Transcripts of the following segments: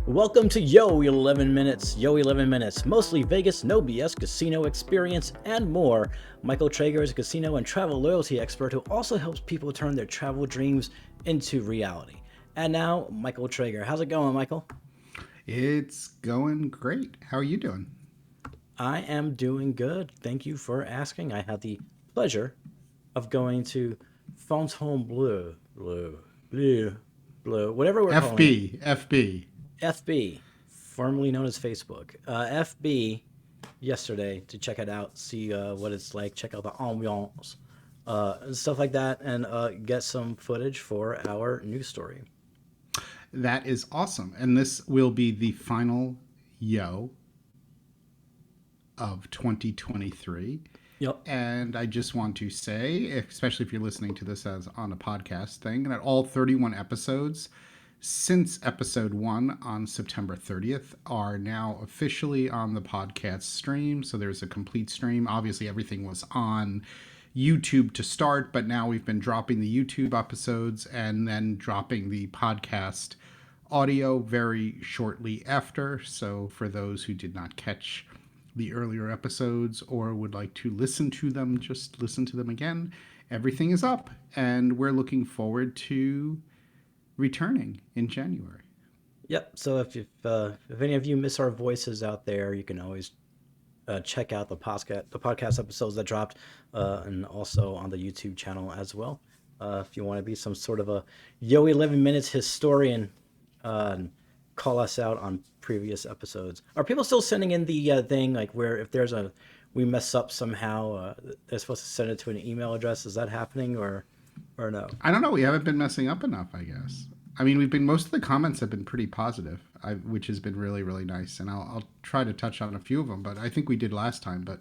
Welcome to Yo-11 Minutes. Yo-11 Minutes, mostly Vegas, no BS casino experience, and more. Michael Traeger is a casino and travel loyalty expert who also helps people turn their travel dreams into reality. And now, Michael Traeger. How's it going, Michael? It's going great. How are you doing? I am doing good. Thank you for asking. I had the pleasure of going to Fontainebleau, whatever we're calling it. FB. FB, formerly known as Facebook. FB yesterday to check it out, see what it's like, check out the ambiance, and stuff like that, and get some footage for our news story. That is awesome. And this will be the final Yo of 2023. Yep. And I just want to say, especially if you're listening to this as on a podcast thing, that all 31 episodes since episode 1 on September 30th are now officially on the podcast stream. So there's a complete stream. Obviously, everything was on YouTube to start, but now we've been dropping the YouTube episodes and then dropping the podcast audio very shortly after. So for those who did not catch the earlier episodes or would like to listen to them, just listen to them again. Everything is up, and we're looking forward to returning in January. Yep. So if any of you miss our voices out there, you can always check out the podcast episodes that dropped, and also on the YouTube channel as well. If you want to be some sort of a Yo-11 Minutes historian, and call us out on previous episodes. Are people still sending in the thing like where if we mess up somehow, they're supposed to send it to an email address? Is that happening or no? I don't know. We haven't been messing up enough, I guess. I mean, most of the comments have been pretty positive, which has been really, really nice. And I'll try to touch on a few of them, but I think we did last time. But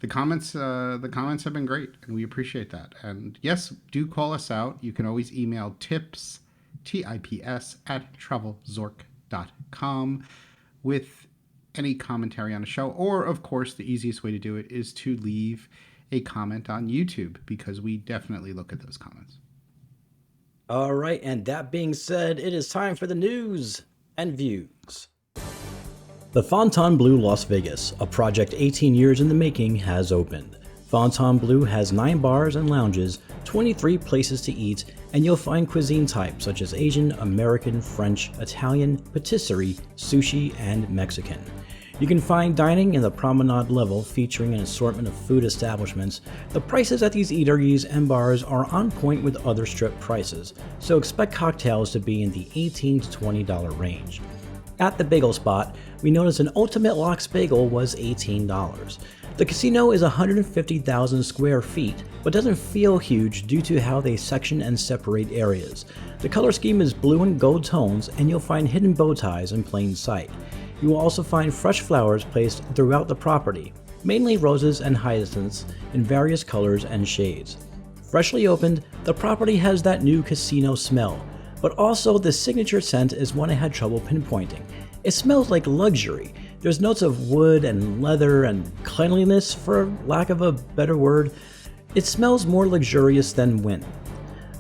the comments have been great, and we appreciate that. And yes, do call us out. You can always email tips, TIPS, at TravelZork.com with any commentary on the show. Or, of course, the easiest way to do it is to leave a comment on YouTube, because we definitely look at those comments. All right, and that being said, it is time for the news and views. The Fontainebleau Las Vegas, a project 18 years in the making, has opened. Fontainebleau has 9 bars and lounges, 23 places to eat, and you'll find cuisine types such as Asian, American, French, Italian, patisserie, sushi, and Mexican. You can find dining in the promenade level featuring an assortment of food establishments. The prices at these eateries and bars are on point with other strip prices, so expect cocktails to be in the $18 to $20 range. At the bagel spot, we noticed an Ultimate Lox bagel was $18. The casino is 150,000 square feet, but doesn't feel huge due to how they section and separate areas. The color scheme is blue and gold tones, and you'll find hidden bow ties in plain sight. You will also find fresh flowers placed throughout the property, mainly roses and hyacinths in various colors and shades. Freshly opened, the property has that new casino smell, but also the signature scent is one I had trouble pinpointing. It smells like luxury. There's notes of wood and leather and cleanliness, for lack of a better word. It smells more luxurious than Wynn.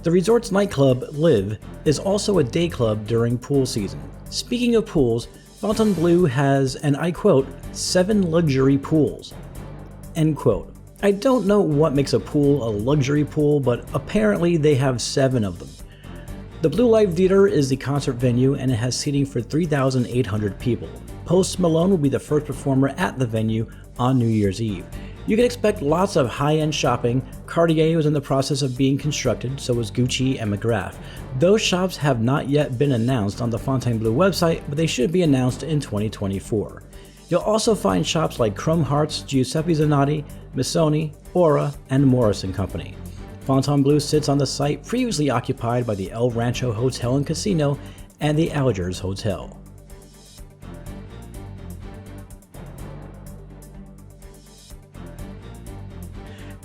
The resort's nightclub, Live, is also a day club during pool season. Speaking of pools, Fontainebleau has, and I quote, 7 luxury pools, end quote. I don't know what makes a pool a luxury pool, but apparently they have 7 of them. The Blue Light Theater is the concert venue, and it has seating for 3,800 people. Post Malone will be the first performer at the venue on New Year's Eve. You can expect lots of high-end shopping. Cartier was in the process of being constructed, so was Gucci and McGrath. Those shops have not yet been announced on the Fontainebleau website, but they should be announced in 2024. You'll also find shops like Chrome Hearts, Giuseppe Zanotti, Missoni, Aura, and Morris & Company. Fontainebleau sits on the site previously occupied by the El Rancho Hotel and Casino and the Algiers Hotel.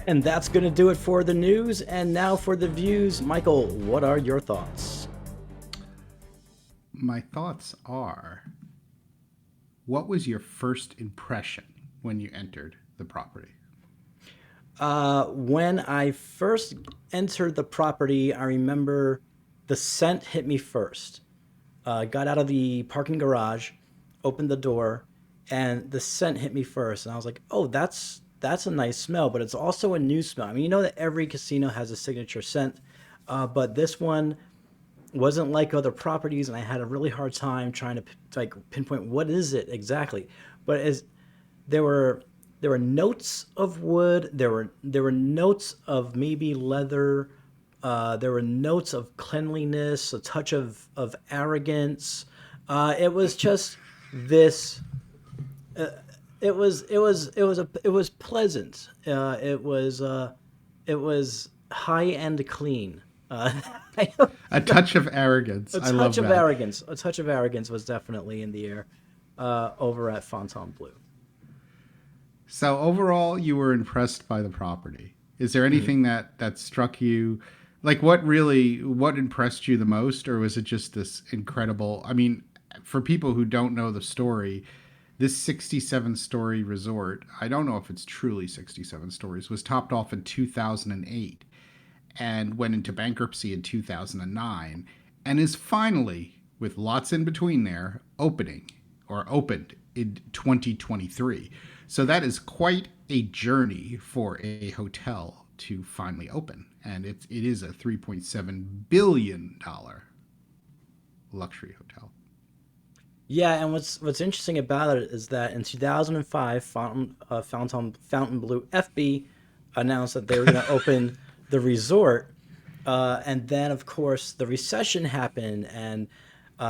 And that's going to do it for the news. And now for the views. Michael, what are your thoughts? My thoughts are, what was your first impression when you entered the property? When I first entered the property, I remember the scent hit me first. got out of the parking garage, opened the door, and the scent hit me first. And I was like, oh, that's a nice smell, but it's also a new smell. I mean, you know that every casino has a signature scent, but this one wasn't like other properties, and I had a really hard time trying to like pinpoint what is it exactly. But as there were there were notes of wood, there were notes of maybe leather, there were notes of cleanliness, a touch of arrogance. It was just this. It was pleasant. It was high end clean. I don't A touch of arrogance. A I love touch of that. arrogance. A touch of arrogance was definitely in the air over at Fontainebleau. So overall, you were impressed by the property. Is there Mhm. anything that struck you? Like what impressed you the most, or was it just this incredible? I mean, for people who don't know the story, this 67-story resort, I don't know if it's truly 67 stories, was topped off in 2008 and went into bankruptcy in 2009 and is finally, with lots in between there, opened in 2023. So that is quite a journey for a hotel to finally open. And it is a $3.7 billion luxury hotel. Yeah, and what's interesting about it is that in 2005, Fontainebleau FB announced that they were going to open the resort, and then of course the recession happened, and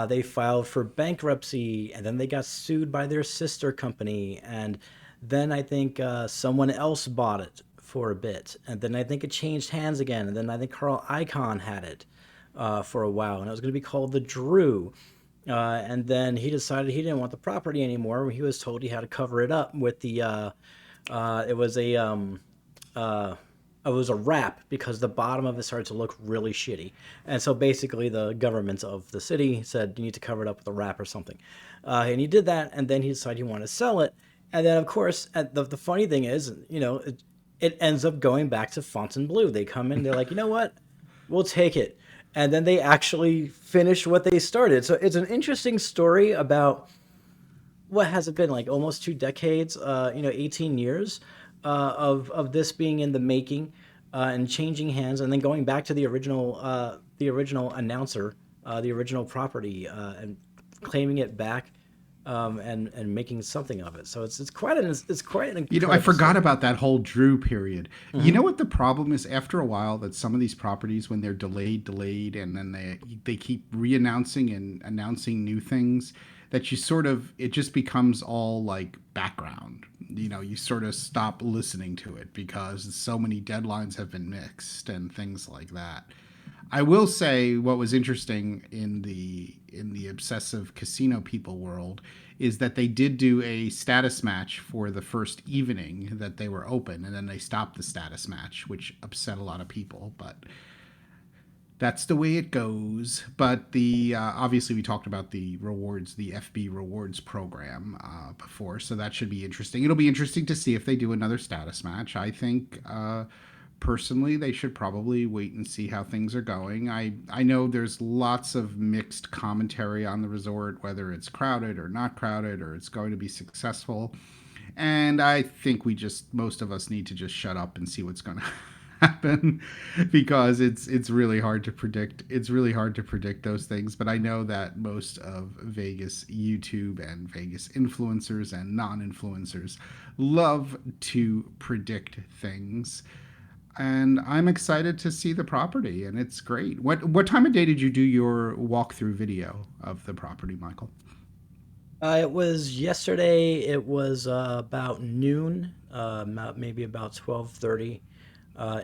they filed for bankruptcy, and then they got sued by their sister company, and then I think someone else bought it for a bit, and then I think it changed hands again, and then I think Carl Icahn had it for a while, and it was going to be called the Drew. And then he decided he didn't want the property anymore. He was told he had to cover it up with the it was a uh, it was a wrap because the bottom of it started to look really shitty. And so basically, the government of the city said you need to cover it up with a wrap or something. And he did that, and then he decided he wanted to sell it. And then, of course, the funny thing is, it ends up going back to Fontainebleau. They come in, they're like, you know what? We'll take it. And then they actually finish what they started. So it's an interesting story about what has it been like almost 2 decades, 18 years of this being in the making and changing hands, and then going back to the original announcer, the original property, and claiming it back, and making something of it. So it's quite an I incredible forgot story. about that whole Drew period. You Hmm. know what the problem is? After a while, that some of these properties, when they're delayed, and then they keep re-announcing and announcing new things, that you sort of it just becomes all like background. You sort of stop listening to it because so many deadlines have been mixed and things like that. I will say what was interesting in the obsessive casino people world is that they did do a status match for the first evening that they were open, and then they stopped the status match, which upset a lot of people. But that's the way it goes. But the obviously we talked about the rewards, the FB rewards program before, so that should be interesting. It'll be interesting to see if they do another status match. I think personally they should probably wait and see how things are going. I know there's lots of mixed commentary on the resort, whether it's crowded or not crowded, or it's going to be successful. And I think most of us need to just shut up and see what's going to happen because it's really hard to predict. It's really hard to predict those things, but I know that most of Vegas YouTube and Vegas influencers and non-influencers love to predict things. And I'm excited to see the property, and it's great. What time of day did you do your walkthrough video of the property, Michael? It was yesterday. It was about noon, maybe about 12:30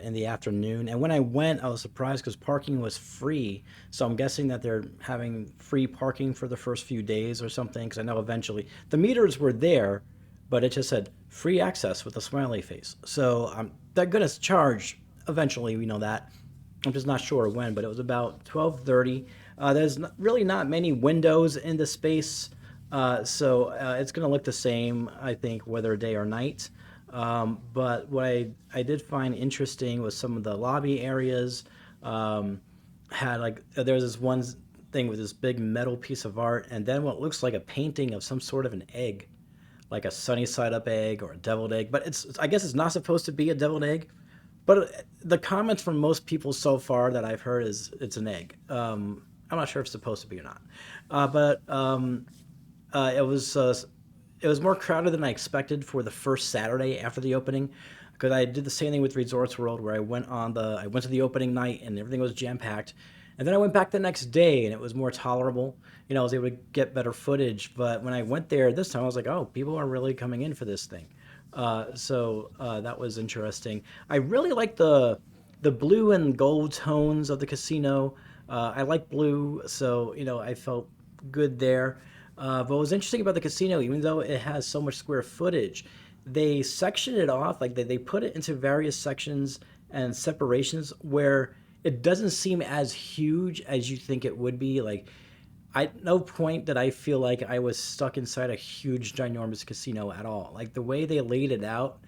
in the afternoon. And when I went, I was surprised because parking was free. So I'm guessing that they're having free parking for the first few days or something. Because I know eventually the meters were there, but it just said free access with a smiley face. So they're gonna charge eventually. We know that. I'm just not sure when, but it was about 12:30. There's really not many windows in the space, so it's going to look the same, I think, whether day or night. But what I did find interesting was some of the lobby areas had like there's this one. thing with this big metal piece of art, and then what looks like a painting of some sort of an egg, like a sunny side up egg or a deviled egg. But I guess it's not supposed to be a deviled egg. But the comments from most people so far that I've heard is it's an egg. I'm not sure if it's supposed to be or not. But it was it was more crowded than I expected for the first Saturday after the opening, because I did the same thing with Resorts World where I went to the opening night and everything was jam packed, and then I went back the next day and it was more tolerable. I was able to get better footage, but when I went there this time, I was like, oh, people are really coming in for this thing. That was interesting. I really like the blue and gold tones of the casino. I like blue, so I felt good there. But what was interesting about the casino, even though it has so much square footage, they section it off, like they put it into various sections and separations where it doesn't seem as huge as you think it would be. Like, at no point did I feel like I was stuck inside a huge, ginormous casino at all. Like, the way they laid it out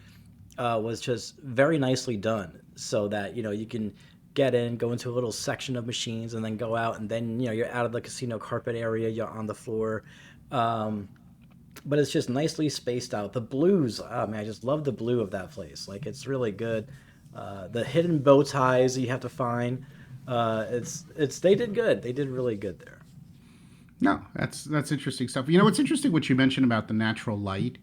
was just very nicely done, so that you can get in, go into a little section of machines, and then go out, and then you're out of the casino carpet area, you're on the floor. Um, but it's just nicely spaced out. The blues, oh man, I just love the blue of that place. Like, it's really good. The hidden bow ties you have to find. It's they did good. They did really good there. No, that's interesting stuff. It's interesting what you mentioned about the natural light,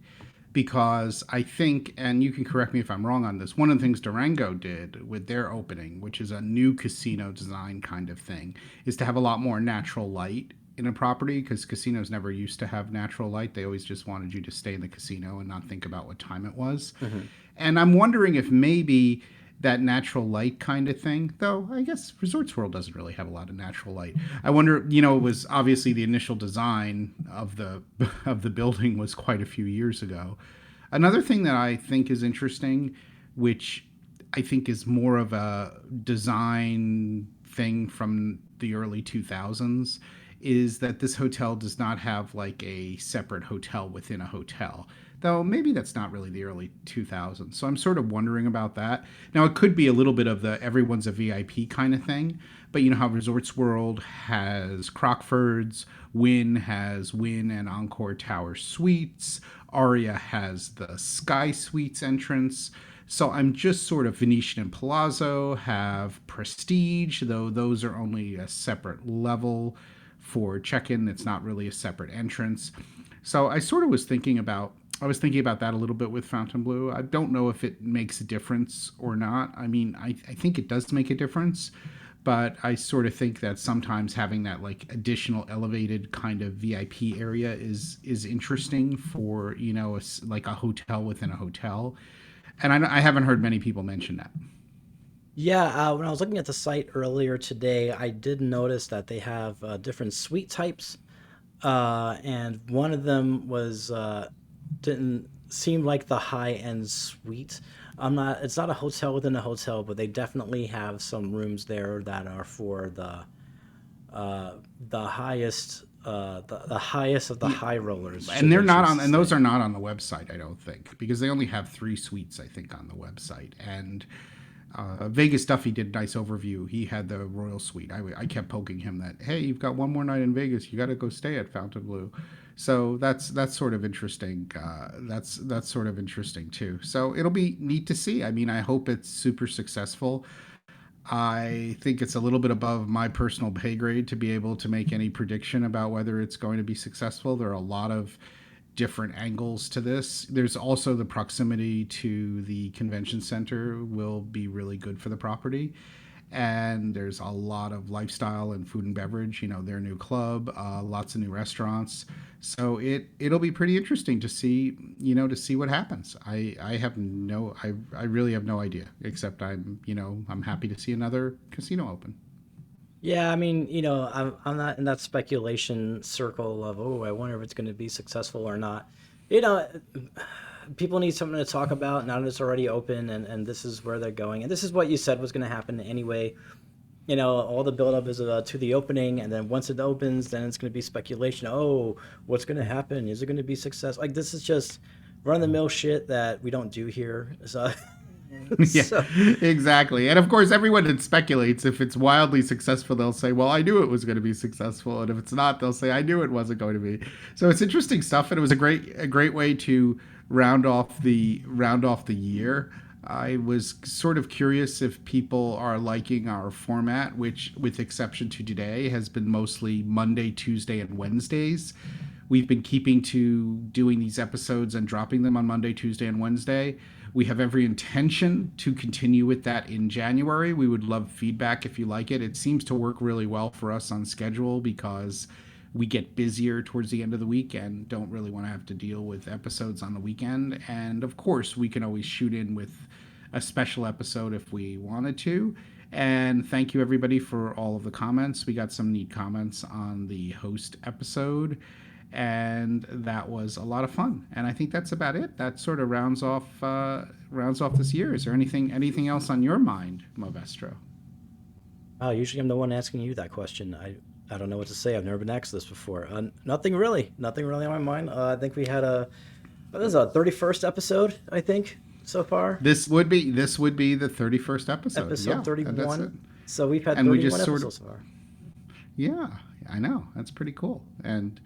because I think, and you can correct me if I'm wrong on this, one of the things Durango did with their opening, which is a new casino design kind of thing, is to have a lot more natural light in a property, because casinos never used to have natural light. They always just wanted you to stay in the casino and not think about what time it was. Hmm. And I'm wondering if maybe that natural light kind of thing, though I guess Resorts World doesn't really have a lot of natural light. I wonder, it was obviously the initial design of the of the building was quite a few years ago. Another thing that I think is interesting, which I think is more of a design thing from the early 2000s, is that this hotel does not have like a separate hotel within a hotel. Though maybe that's not really the early 2000s. So I'm sort of wondering about that. Now, it could be a little bit of the everyone's a VIP kind of thing, but you know how Resorts World has Crockfords, Wynn has Wynn and Encore Tower Suites, Aria has the Sky Suites entrance. So I'm just sort of Venetian and Palazzo have Prestige, though those are only a separate level for check-in. It's not really a separate entrance. So I was thinking about that a little bit with Fontainebleau. I don't know if it makes a difference or not. I mean, I think it does make a difference, but I sort of think that sometimes having that like additional elevated kind of VIP area is interesting for like a hotel within a hotel. And I haven't heard many people mention that. Yeah, when I was looking at the site earlier today, I did notice that they have different suite types, and one of them was didn't seem like the high end suite. I'm not. It's not a hotel within a hotel, but they definitely have some rooms there that are for the highest the highest of the high rollers, And I should those say. are not on the website, I don't think, because they only have 3 suites, I think, on the website. And Vegas Duffy did a nice overview. He had the Royal Suite. I kept poking him that, hey, you've got one more night in Vegas. You got to go stay at Fontainebleau. So that's sort of interesting. That's sort of interesting too. So it'll be neat to see. I mean, I hope it's super successful. I think it's a little bit above my personal pay grade to be able to make any prediction about whether it's going to be successful. There are a lot of different angles to this. There's also the proximity to the convention center will be really good for the property. And there's a lot of lifestyle and food and beverage, their new club, lots of new restaurants. So it'll be pretty interesting to see what happens. I really have no idea, except I'm happy to see another casino open. Yeah, I mean, I'm not in that speculation circle of, oh, I wonder if it's going to be successful or not. You know, people need something to talk about now that it's already open, and this is where they're going. And this is what you said was going to happen anyway. All the buildup is to the opening, and then once it opens, then it's going to be speculation. Oh, what's going to happen? Is it going to be success? Like, this is just run of the mill shit that we don't do here. So, Yeah, So, exactly. And of course, everyone that speculates, if it's wildly successful, they'll say, well, I knew it was going to be successful. And if it's not, they'll say, I knew it wasn't going to be. So it's interesting stuff. And it was a great way to round off the year. I was sort of curious if people are liking our format, which, with exception to today, has been mostly Monday, Tuesday, and Wednesdays. We've been keeping to doing these episodes and dropping them on Monday, Tuesday, and Wednesday. We have every intention to continue with that in January. We would love feedback if you like it. It seems to work really well for us on schedule because we get busier towards the end of the week and don't really want to have to deal with episodes on the weekend. And of course, we can always shoot in with a special episode if we wanted to. And thank you, everybody, for all of the comments. We got some neat comments on the host episode, and that was a lot of fun. And I think that's about it. That sort of rounds off this year. Is there anything else on your mind, Movestro? usually I'm the one asking you that question. I don't know what to say. I've never been asked this before. Nothing really. Nothing really on my mind. I think we had what is a 31st episode, I think, so far. This would be the 31st episode. Episode Yeah, 31. So we've had and 31 we just episodes so far. Yeah, I know. That's pretty cool. And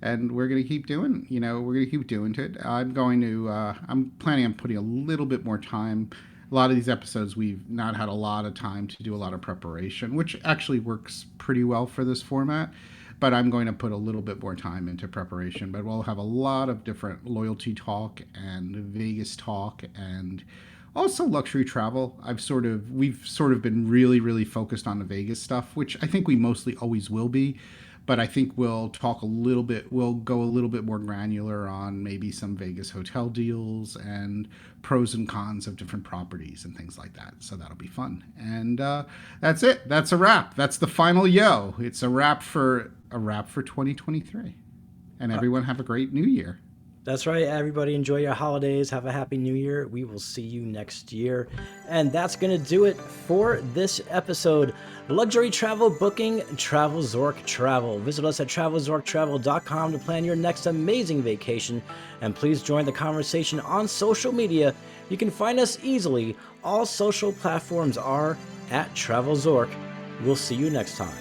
we're gonna keep doing. It. I'm planning on putting a little bit more time. A lot of these episodes we've not had a lot of time to do a lot of preparation, which actually works pretty well for this format. But I'm going to put a little bit more time into preparation. But we'll have a lot of different loyalty talk and Vegas talk and also luxury travel. We've sort of been really, really focused on the Vegas stuff, which I think we mostly always will be. But I think we'll go a little bit more granular on maybe some Vegas hotel deals and pros and cons of different properties and things like that. So that'll be fun. And that's it. That's a wrap. That's the final yo. It's a wrap for 2023. And everyone have a great new year. That's right. Everybody enjoy your holidays. Have a happy new year. We will see you next year. And that's going to do it for this episode. Luxury travel booking, TravelZork Travel. Visit us at TravelZorkTravel.com to plan your next amazing vacation. And please join the conversation on social media. You can find us easily. All social platforms are at TravelZork. We'll see you next time.